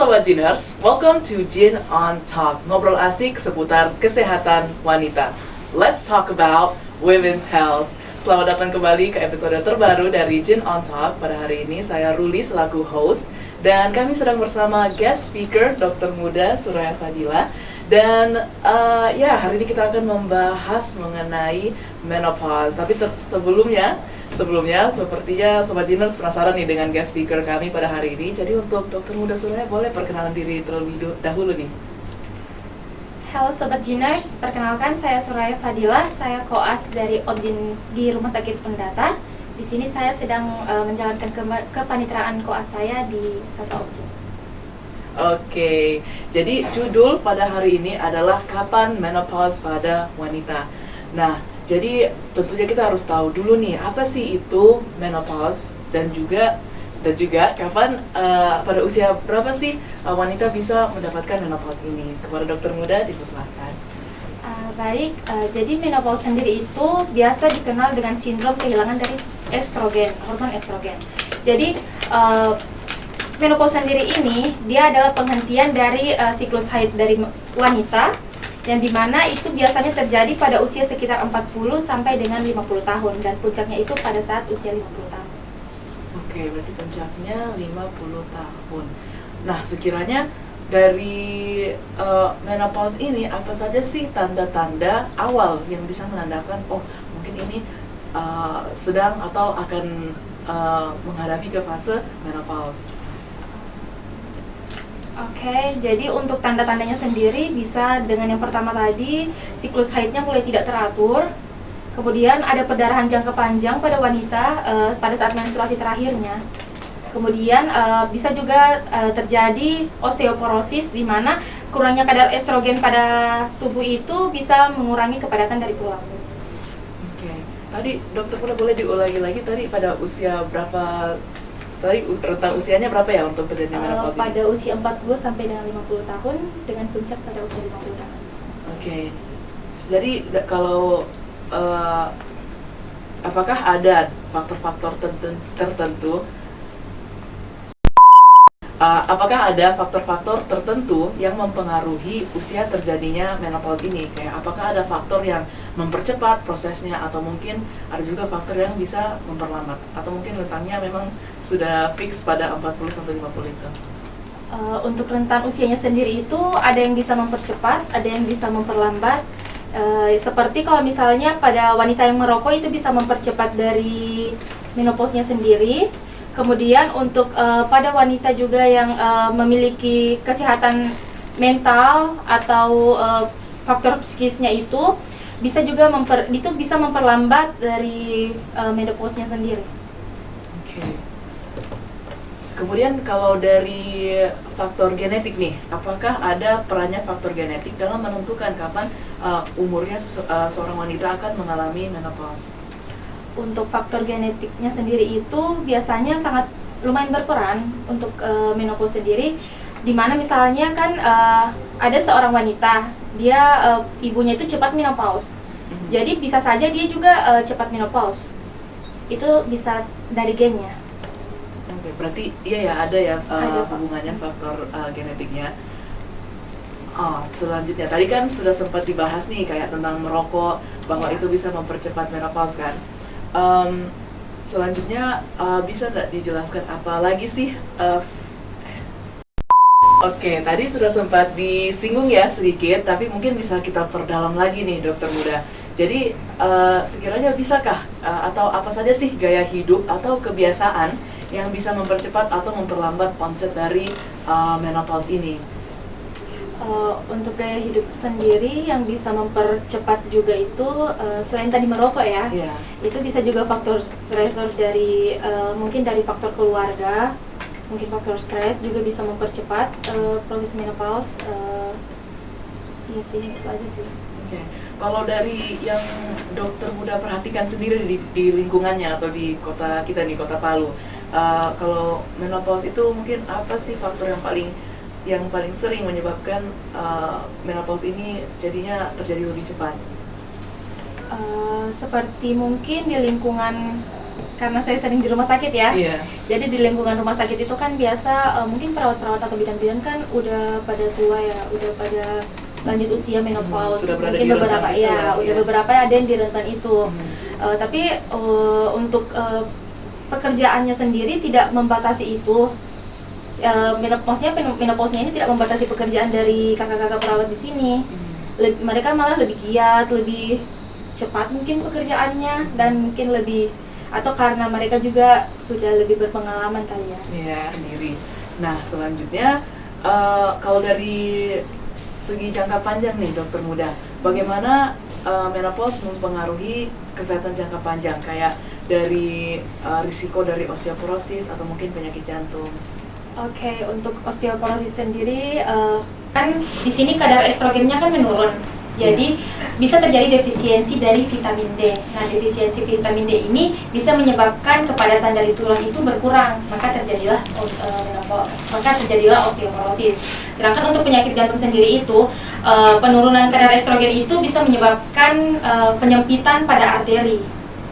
Sobat Jiners, welcome to Jin on Talk, ngobrol asik seputar kesehatan wanita. Let's talk about women's health. Selamat datang kembali ke episode terbaru dari Jin on Talk. Pada hari ini saya Ruli selaku host dan kami sedang bersama guest speaker Dr. Muda Suraya Fadila. Dan hari ini kita akan membahas mengenai menopause. Tapi sebelumnya sepertinya Sobat Jiners penasaran nih dengan guest speaker kami pada hari ini. Jadi untuk Dr. Muda Suraya boleh perkenalan diri terlebih dahulu nih. Halo Sobat Jiners, perkenalkan saya Suraya Fadila, saya koas dari Odin di Rumah Sakit Pendata. Di sini saya sedang menjalankan kepanitraan koas saya di Stasa Odin. Oke, jadi judul pada hari ini adalah kapan menopause pada wanita. Nah, jadi tentunya kita harus tahu dulu nih apa sih itu menopause dan juga kapan pada usia berapa sih wanita bisa mendapatkan menopause ini. Kepada Dokter Muda dipersilakan. Jadi menopause sendiri itu biasa dikenal dengan sindrom kehilangan dari estrogen, hormon estrogen. Jadi menopause sendiri ini dia adalah penghentian dari siklus haid dari wanita yang dimana itu biasanya terjadi pada usia sekitar 40 sampai dengan 50 tahun dan puncaknya itu pada saat usia 50 tahun. Oke, berarti puncaknya 50 tahun. Nah, sekiranya dari menopause ini apa saja sih tanda-tanda awal yang bisa menandakan mungkin ini sedang atau akan menghadapi ke fase menopause? Oke, jadi untuk tanda-tandanya sendiri bisa dengan yang pertama tadi, siklus haidnya mulai tidak teratur. Kemudian ada perdarahan jangka panjang pada wanita pada saat menstruasi terakhirnya. Kemudian bisa juga terjadi osteoporosis di mana kurangnya kadar estrogen pada tubuh itu bisa mengurangi kepadatan dari tulang. Oke, tadi dokter boleh diulangi lagi tadi pada usia berapa? Tadi rentang usianya berapa ya untuk terjadi menopause ini? Pada usia 40 sampai dengan 50 tahun dengan puncak pada usia 50 tahun. Oke. Jadi kalau apakah ada faktor-faktor tertentu yang mempengaruhi usia terjadinya menopause ini? Kayak apakah ada faktor yang mempercepat prosesnya atau mungkin ada juga faktor yang bisa memperlambat atau mungkin rentangnya memang sudah fix pada 40 sampai 50 itu? Untuk rentan usianya sendiri itu ada yang bisa mempercepat, ada yang bisa memperlambat. Seperti kalau misalnya pada wanita yang merokok itu bisa mempercepat dari menopause-nya sendiri. Kemudian untuk pada wanita juga yang memiliki kesehatan mental atau faktor psikisnya itu bisa juga bisa memperlambat dari menopause-nya sendiri. Oke. Kemudian kalau dari faktor genetik nih, apakah ada perannya faktor genetik dalam menentukan kapan umurnya seorang wanita akan mengalami menopause? Untuk faktor genetiknya sendiri itu biasanya sangat lumayan berperan untuk menopause sendiri, dimana misalnya kan ada seorang wanita dia ibunya itu cepat menopause, jadi bisa saja dia juga cepat menopause. Itu bisa dari gennya. Oke, berarti ada hubungannya faktor genetiknya. Selanjutnya tadi kan sudah sempat dibahas nih kayak tentang merokok bahwa itu bisa mempercepat menopause kan. Selanjutnya bisa nggak dijelaskan apa lagi sih? Oke, tadi sudah sempat disinggung ya sedikit, tapi mungkin bisa kita perdalam lagi nih Dokter Muda. Jadi sekiranya bisakah atau apa saja sih gaya hidup atau kebiasaan yang bisa mempercepat atau memperlambat onset dari menopause ini? Untuk gaya hidup sendiri yang bisa mempercepat juga itu selain tadi merokok ya, itu bisa juga faktor stresor dari mungkin dari faktor keluarga, mungkin faktor stres juga bisa mempercepat proses menopause. Iya sih, itu aja sih. Oke. Kalau dari yang Dokter Muda perhatikan sendiri di lingkungannya atau di kota kita nih, Kota Palu, kalau menopause itu mungkin apa sih faktor yang paling sering menyebabkan menopause ini jadinya terjadi lebih cepat? Seperti mungkin di lingkungan karena saya sering di rumah sakit ya. Iya. Jadi di lingkungan rumah sakit itu kan biasa mungkin perawat-perawat atau bidan-bidan kan udah pada tua ya, udah pada lanjut usia menopause. Sudah berada Mungkin di beberapa rentan itu ya, lah, udah ya. beberapa ada yang di rentan itu. Tapi untuk pekerjaannya sendiri tidak membatasi itu. Menopause-nya ini tidak membatasi pekerjaan dari kakak-kakak perawat di sini. Mereka malah lebih giat, lebih cepat mungkin pekerjaannya, dan mungkin lebih, atau karena mereka juga sudah lebih berpengalaman kali ya. Iya, sendiri. Nah, selanjutnya kalau dari segi jangka panjang nih dokter muda, bagaimana menopause mempengaruhi kesehatan jangka panjang, kayak dari risiko dari osteoporosis atau mungkin penyakit jantung? Oke, untuk osteoporosis sendiri kan di sini kadar estrogennya kan menurun. Jadi bisa terjadi defisiensi dari vitamin D. Nah, defisiensi vitamin D ini bisa menyebabkan kepadatan dari tulang itu berkurang, maka terjadilah osteoporosis. Sedangkan untuk penyakit jantung sendiri itu penurunan kadar estrogen itu bisa menyebabkan penyempitan pada arteri.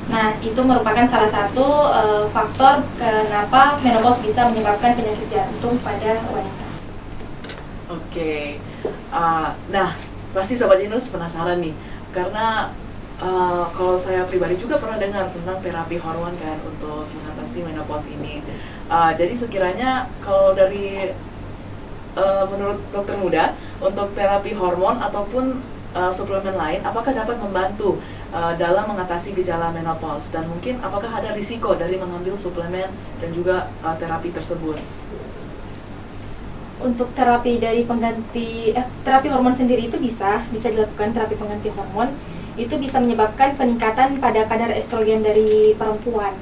Nah, itu merupakan salah satu faktor kenapa menopause bisa menyebabkan penyakit jantung pada wanita. Oke. Nah, pasti Sobat Jinus penasaran nih, karena kalau saya pribadi juga pernah dengar tentang terapi hormon kan untuk mengatasi menopause ini. Jadi sekiranya kalau dari menurut dokter muda, untuk terapi hormon ataupun suplemen lain, apakah dapat membantu dalam mengatasi gejala menopause, dan mungkin apakah ada risiko dari mengambil suplemen dan juga terapi tersebut? Untuk terapi dari terapi hormon sendiri itu bisa dilakukan. Terapi pengganti hormon itu bisa menyebabkan peningkatan pada kadar estrogen dari perempuan.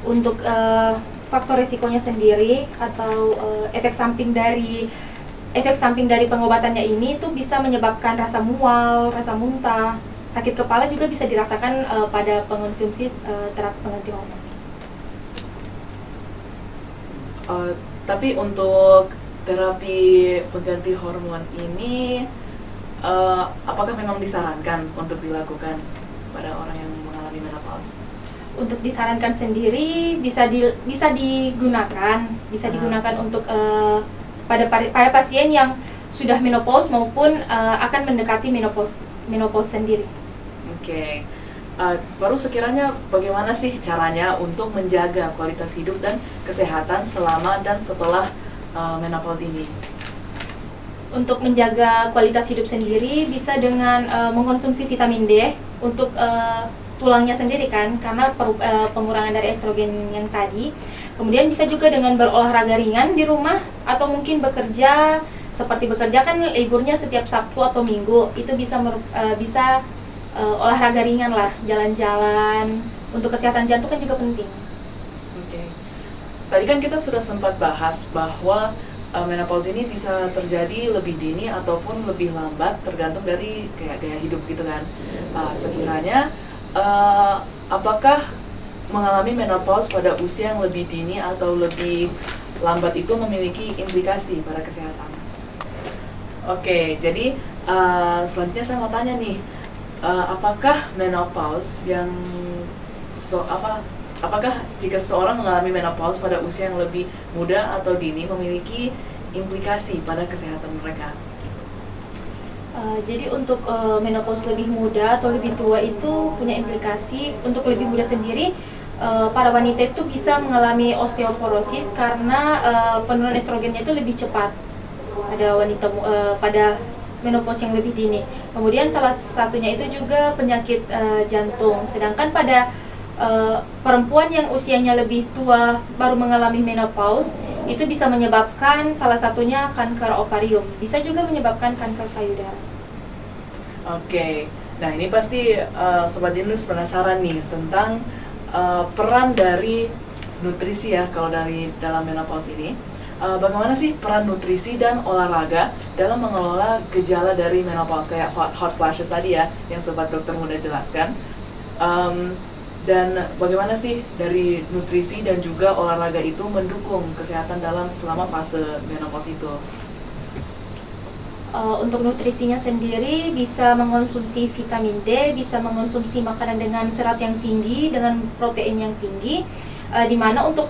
Untuk faktor risikonya sendiri atau efek samping dari pengobatannya ini itu bisa menyebabkan rasa mual, rasa muntah, sakit kepala juga bisa dirasakan pada pengonsumsi terapi pengganti hormon. Tapi untuk terapi pengganti hormon ini apakah memang disarankan untuk dilakukan pada orang yang mengalami menopause? Untuk disarankan sendiri bisa digunakan untuk pada pasien yang sudah menopause maupun akan mendekati menopause sendiri. Oke. Baru sekiranya bagaimana sih caranya untuk menjaga kualitas hidup dan kesehatan selama dan setelah menopause ini? Untuk menjaga kualitas hidup sendiri bisa dengan mengkonsumsi vitamin D untuk tulangnya sendiri kan, karena pengurangan dari estrogen yang tadi. Kemudian bisa juga dengan berolahraga ringan di rumah, atau mungkin bekerja kan liburnya setiap Sabtu atau Minggu, itu bisa olahraga ringan lah, jalan-jalan. Untuk kesehatan jantung kan juga penting. Oke. Tadi kan kita sudah sempat bahas bahwa menopause ini bisa terjadi lebih dini ataupun lebih lambat, tergantung dari kayak gaya hidup gitu kan. Sekiranya apakah mengalami menopause pada usia yang lebih dini atau lebih lambat itu memiliki implikasi pada kesehatan? Oke, jadi selanjutnya saya mau tanya nih, apakah menopause apakah jika seseorang mengalami menopause pada usia yang lebih muda atau dini memiliki implikasi pada kesehatan mereka? Jadi untuk menopause lebih muda atau lebih tua itu punya implikasi. Untuk lebih muda sendiri, para wanita itu bisa mengalami osteoporosis karena penurunan estrogennya itu lebih cepat pada menopause yang lebih dini. Kemudian salah satunya itu juga penyakit jantung. Sedangkan pada perempuan yang usianya lebih tua baru mengalami menopause, itu bisa menyebabkan salah satunya kanker ovarium, bisa juga menyebabkan kanker payudara. Oke, nah ini pasti Sobat Jinus penasaran nih tentang peran dari nutrisi ya kalau dalam menopause ini. Bagaimana sih peran nutrisi dan olahraga dalam mengelola gejala dari menopause, kayak hot flashes tadi ya yang Sobat Dokter Muda jelaskan. Dan bagaimana sih dari nutrisi dan juga olahraga itu mendukung kesehatan selama fase menopause itu? Untuk nutrisinya sendiri bisa mengonsumsi vitamin D, bisa mengonsumsi makanan dengan serat yang tinggi, dengan protein yang tinggi. di mana untuk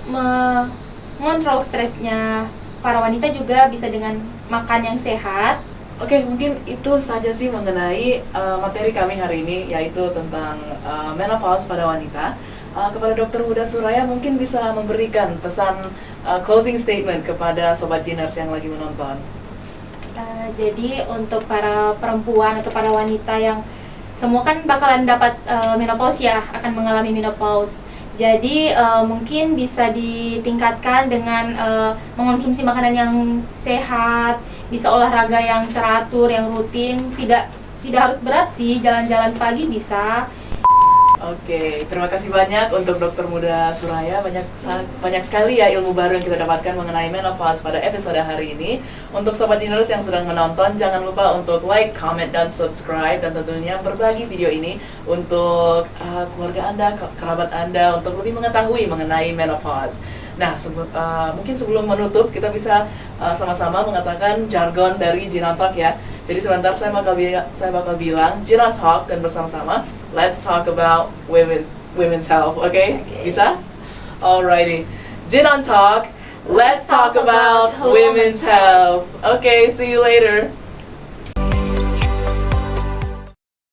mengontrol stresnya para wanita juga bisa dengan makan yang sehat. Oke, mungkin itu saja sih mengenai materi kami hari ini, yaitu tentang menopause pada wanita. Kepada Dr. Huda Suraya mungkin bisa memberikan pesan closing statement kepada Sobat Jiners yang lagi menonton. Jadi untuk para perempuan atau para wanita yang semua kan bakalan dapat menopause ya, akan mengalami menopause. Jadi mungkin bisa ditingkatkan dengan mengonsumsi makanan yang sehat, bisa olahraga yang teratur, yang rutin, tidak harus berat sih, jalan-jalan pagi bisa. Oke, terima kasih banyak untuk Dr. Huda Suraya. Banyak sekali ya ilmu baru yang kita dapatkan mengenai menopause pada episode hari ini. Untuk Sobat Jiners yang sedang menonton, jangan lupa untuk like, comment, dan subscribe, dan tentunya berbagi video ini untuk keluarga Anda, kerabat Anda, untuk lebih mengetahui mengenai menopause. Nah, mungkin sebelum menutup, kita bisa sama-sama mengatakan jargon dari Gin on Talk ya. Jadi sebentar saya bakal bilang Gin on Talk, dan bersama-sama let's talk about women's health, okay? Bisa? Alrighty. Gin on Talk, let's talk about women's health. Okay, see you later.